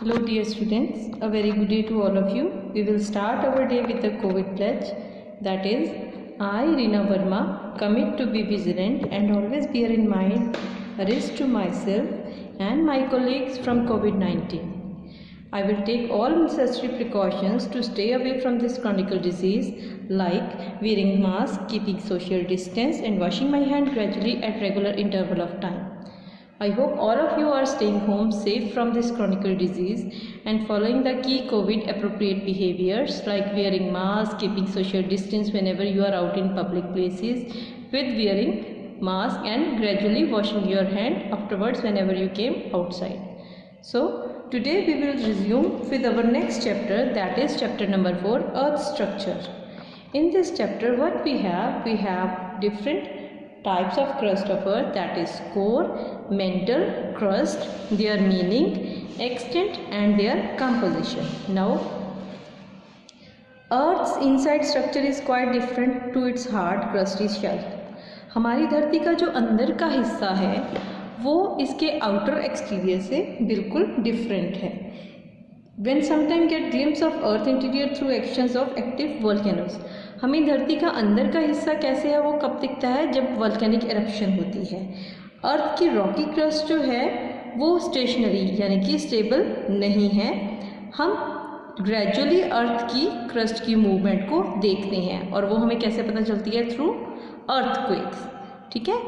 Hello dear students, a very good day to all of you. We will start our day with the COVID pledge, that is, I Reena Verma commit to be vigilant and always bear in mind a risk to myself and my colleagues from COVID-19. I will take all necessary precautions to stay away from this chronic disease like wearing mask, keeping social distance and washing my hand gradually at regular interval of time. I hope all of you are staying home safe from this chronic disease and following the key COVID appropriate behaviors like wearing mask, keeping social distance whenever you are out in public places with wearing mask and gradually washing your hand afterwards whenever you came outside. So today we will resume with our next chapter, that is chapter number 4, Earth Structure. In this chapter what we have different types of crust of earth, that is core, mantle, crust, their meaning, extent and their composition. Now earth's inside structure is quite different to its hard crusty shell. हमारी धरती का जो अंदर का हिस्सा है वो इसके आउटर एक्सटीरियर से बिल्कुल डिफरेंट है. When sometimes get glimpse of earth interior through actions of active volcanoes. हमें धरती का अंदर का हिस्सा कैसे है वो कब दिखता है, जब वॉल्केनिक एरप्शन होती है. अर्थ की रॉकी क्रस्ट जो है वो स्टेशनरी यानी कि स्टेबल नहीं है. हम ग्रेजुअली अर्थ की क्रस्ट की मूवमेंट को देखते हैं और वो हमें कैसे पता चलती है, थ्रू अर्थक्वेक्स. ठीक है.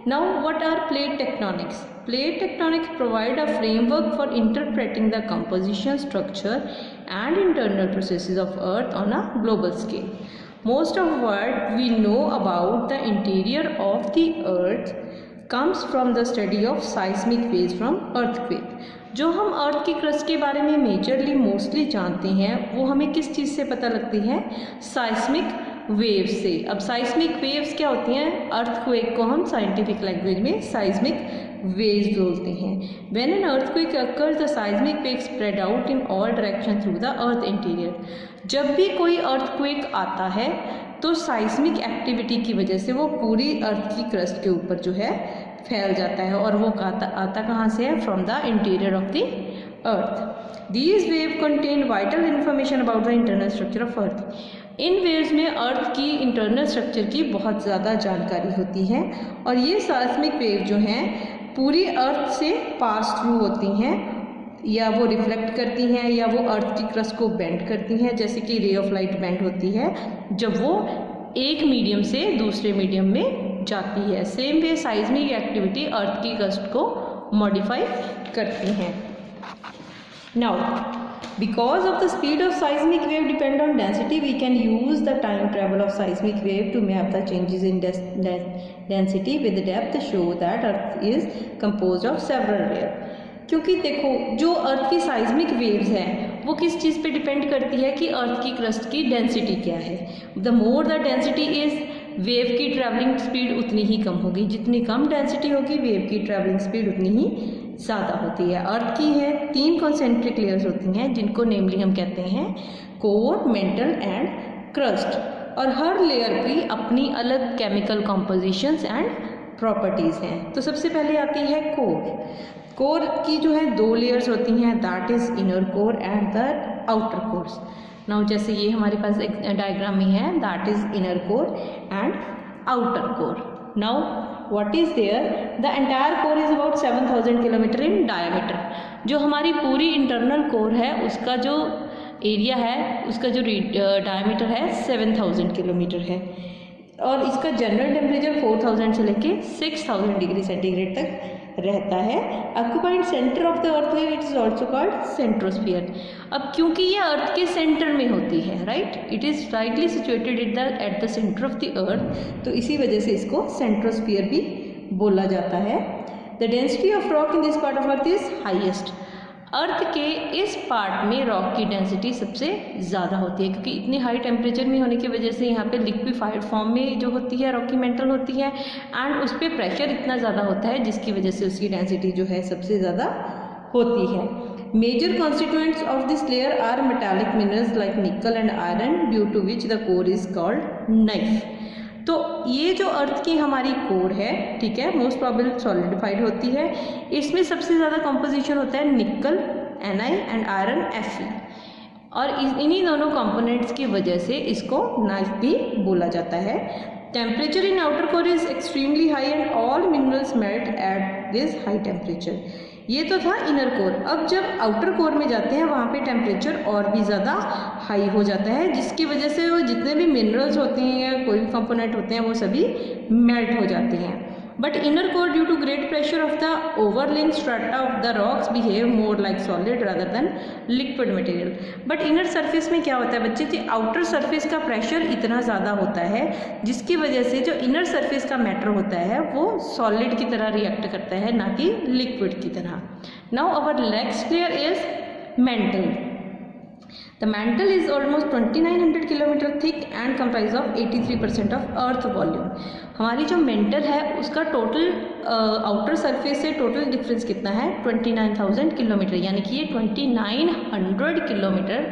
Now what are plate tectonics. Plate tectonics provide a framework for interpreting the composition, structure and internal processes of Earth on a global scale. Most of what we know about the interior of the Earth comes from the study of seismic waves from earthquake. जो हम अर्थ की crust के बारे में majorly mostly जानते हैं वो हमें किस चीज़ से पता लगती है, साइस्मिक वेव्स से. अब साइस्मिक वेव्स क्या होती हैं, अर्थक्वेक को हम साइंटिफिक लैंग्वेज में साइस्मिक waves बोलते हैं. When an earthquake occurs, the seismic waves spread out in all directions through the earth interior. जब भी कोई earthquake आता है तो seismic activity की वजह से वो पूरी अर्थ की क्रस्ट के ऊपर जो है फैल जाता है और वो आता कहाँ से है, from the interior of the earth. These waves contain vital information about the internal structure of earth. In waves में अर्थ की इंटरनल स्ट्रक्चर की बहुत ज़्यादा जानकारी होती है और ये साइस्मिक वेव जो हैं पूरी अर्थ से पास थ्रू होती हैं, या वो रिफ्लेक्ट करती हैं या वो अर्थ की क्रस्ट को बेंड करती हैं, जैसे कि रे ऑफ लाइट बेंड होती है जब वो एक मीडियम से दूसरे मीडियम में जाती है. सेम वे साइस्मिक एक्टिविटी अर्थ की क्रस्ट को मॉडिफाई करती हैं. Now because of the speed of seismic wave depend on density, we can use the time travel of seismic wave to map the changes in density with depth, show that earth is composed of several layers. क्योंकि देखो जो अर्थ की seismic waves हैं वो किस चीज़ पे depend करती है कि अर्थ की क्रस्ट की डेंसिटी क्या है. The more the density is, wave की ट्रैवलिंग स्पीड उतनी ही कम होगी. जितनी कम डेंसिटी होगी वेव की ट्रैवलिंग स्पीड उतनी ही ज़्यादा होती है. अर्थ की है 3 कॉन्सेंट्रिक लेयर्स होती हैं जिनको नेमली हम कहते हैं कोर, मेंटल एंड क्रस्ट, और हर लेयर की अपनी अलग केमिकल कॉम्पोजिशंस एंड प्रॉपर्टीज़ हैं. तो सबसे पहले आती है कोर. कोर की जो है 2 लेयर्स होती हैं, that is inner core and the outer course. Now जैसे ये हमारे पास एक डायग्राम में है, that is inner core and outer core. Now what is there, the entire core is about 7000 kilometre in diameter. जो हमारी पूरी इंटरनल कोर है उसका जो एरिया है उसका जो डायमीटर है 7000 किलोमीटर है और इसका जनरल टेम्परेचर 4000 से लेके 6000 डिग्री सेंटीग्रेड तक रहता है. Occupied centre of the earth layer, it is also called centrosphere. अब क्योंकि ये अर्थ के सेंटर में होती है, right, it is rightly situated at the centre of the earth, तो इसी वजह से इसको सेंट्रोस्फीयर भी बोला जाता है. The density of rock in this part of earth is highest. Earth के इस पार्ट में रॉक की डेंसिटी सबसे ज़्यादा होती है क्योंकि इतनी हाई टेम्परेचर में होने की वजह से यहाँ पे लिक्विफाइड फॉर्म में जो होती है रॉकी मेंटल होती है एंड उस पर प्रेशर इतना ज़्यादा होता है जिसकी वजह से उसकी डेंसिटी जो है सबसे ज़्यादा होती है. Major constituents of this layer are metallic minerals like nickel and iron, due to which the core is called nife. तो ये जो अर्थ की हमारी कोर है, ठीक है, मोस्ट प्रोबेबली सॉलिडिफाइड होती है. इसमें सबसे ज़्यादा कंपोजिशन होता है निकल Ni एंड आयरन Fe, और इन्हीं दोनों कंपोनेंट्स की वजह से इसको नाइफ भी बोला जाता है। Temperature in outer core is extremely high and all minerals melt at this high temperature. ये तो था इनर कोर। अब जब आउटर कोर में जाते हैं वहाँ पे टेम्परेचर और भी ज़्यादा हाई हो जाता है, जिसकी वजह से वो जितने भी मिनरल्स होते हैं या कोई कंपोनेंट होते हैं वो सभी मेल्ट हो जाते हैं। But inner core due to great pressure of the overlaying strata of the rocks behave more like solid rather than liquid material. But inner surface में क्या होता है बच्चे कि आउटर सरफेस का प्रेशर इतना ज़्यादा होता है जिसकी वजह से जो इनर सरफेस का मैटर होता है वो सॉलिड की तरह रिएक्ट करता है, ना कि लिक्विड की तरह। Now our next layer is mental. The mantle is almost 2900 kilometre thick and comprise of 83% of earth volume. हमारी जो मेंटल है उसका टोटल आउटर सरफेस से टोटल डिफरेंस कितना है 29,000 किलोमीटर, यानी कि ये 2900 किलोमीटर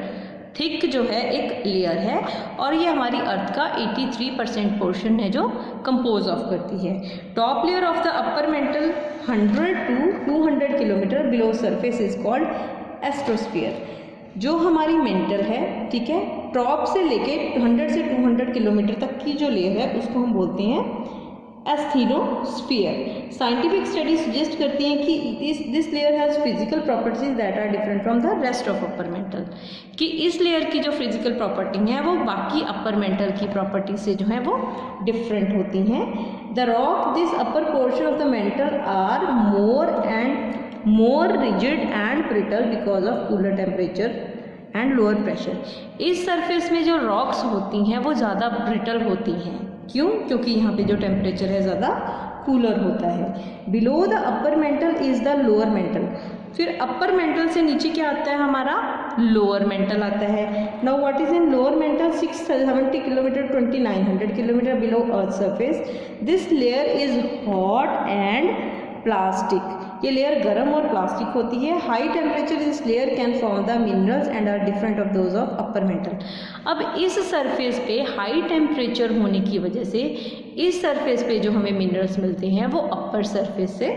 थिक जो है एक लेयर है, और ये हमारी अर्थ का 83% पोर्शन है जो कंपोज ऑफ करती है। Top layer of the upper mantle 100 to 200 kilometre below surface is called asthenosphere. जो हमारी मेंटल है, ठीक है, टॉप से लेके 100 से 200 किलोमीटर तक की जो लेयर है उसको हम बोलते हैं एस्थीनोस्फीयर। साइंटिफिक स्टडी सजेस्ट करती हैं कि this layer has physical properties that are different from the rest of upper mantle, कि इस लेयर की जो फिजिकल प्रॉपर्टी है वो बाकी अपर मेंटल की प्रॉपर्टी से जो है वो डिफरेंट होती हैं। The rock this upper portion of the mantle are more rigid and brittle because of cooler temperature and lower pressure। इस सरफेस में जो रॉक्स होती हैं वो ज़्यादा ब्रिटल होती हैं। क्यों? क्योंकि यहाँ पे जो टेम्परेचर है ज़्यादा कूलर होता है। Below the upper mental is the lower mental. फिर अपर मेंटल से नीचे क्या आता है हमारा लोअर मेंटल आता है। Now what is in lower mantle 670 kilometre 2900 kilometre below earth surface. This layer is hot and plastic. ये लेयर गर्म और प्लास्टिक होती है। High temperature this layer can form the minerals and are different of those of upper mantle. अब इस surface पे high temperature होने की वजह से इस सरफेस पे जो हमें मिनरल्स मिलते हैं वो अपर सरफेस से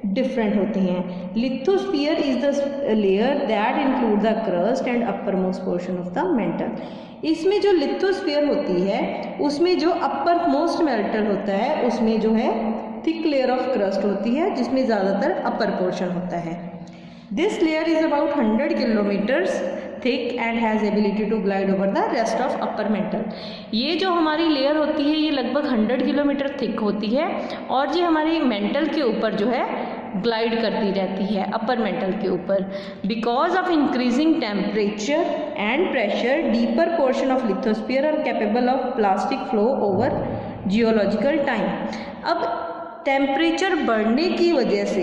डिफरेंट होते हैं। Lithosphere is the layer that include the crust and upper most portion of the mental. इसमें जो लिथोस्फीयर होती है उसमें जो अपर मोस्ट मेंटल होता है उसमें जो है थिक लेयर ऑफ क्रस्ट होती है जिसमें ज़्यादातर अपर पोर्शन होता है। This layer is about 100 kilometres thick and has ability to glide over the rest of upper mantle. ये जो हमारी लेयर होती है ये लगभग 100 किलोमीटर थिक होती है और ये हमारी मेंटल के ऊपर जो है ग्लाइड करती रहती है अपर मेंटल के ऊपर। Because of increasing temperature and pressure deeper portion of lithosphere are capable of plastic flow over geological time. अब टेम्परेचर बढ़ने की वजह से,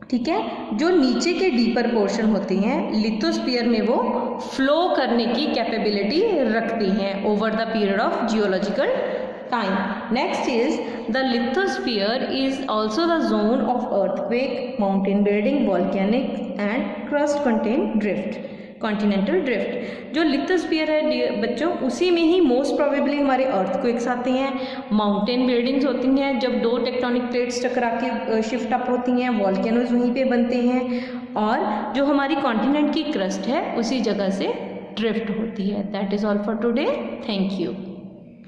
ठीक है, जो नीचे के डीपर पोर्शन होते हैं लिथोस्फीयर में वो फ्लो करने की कैपेबिलिटी रखती हैं over the period of geological time. Next is the lithosphere is also the zone of earthquake, mountain building, volcanic and crust contain drift, continental drift. जो लिथोस्फीयर है बच्चों उसी में ही मोस्ट प्रोबेबली हमारे अर्थक्वेक्स आते हैं, माउंटेन बिल्डिंग्स होती हैं जब दो टेक्टोनिक प्लेट्स टकरा के शिफ्ट अप होती हैं, वॉल्केनोज वहीं पे बनते हैं, और जो हमारी कॉन्टिनेंट की क्रस्ट है उसी जगह से ड्रिफ्ट होती है। That is all for today. Thank you.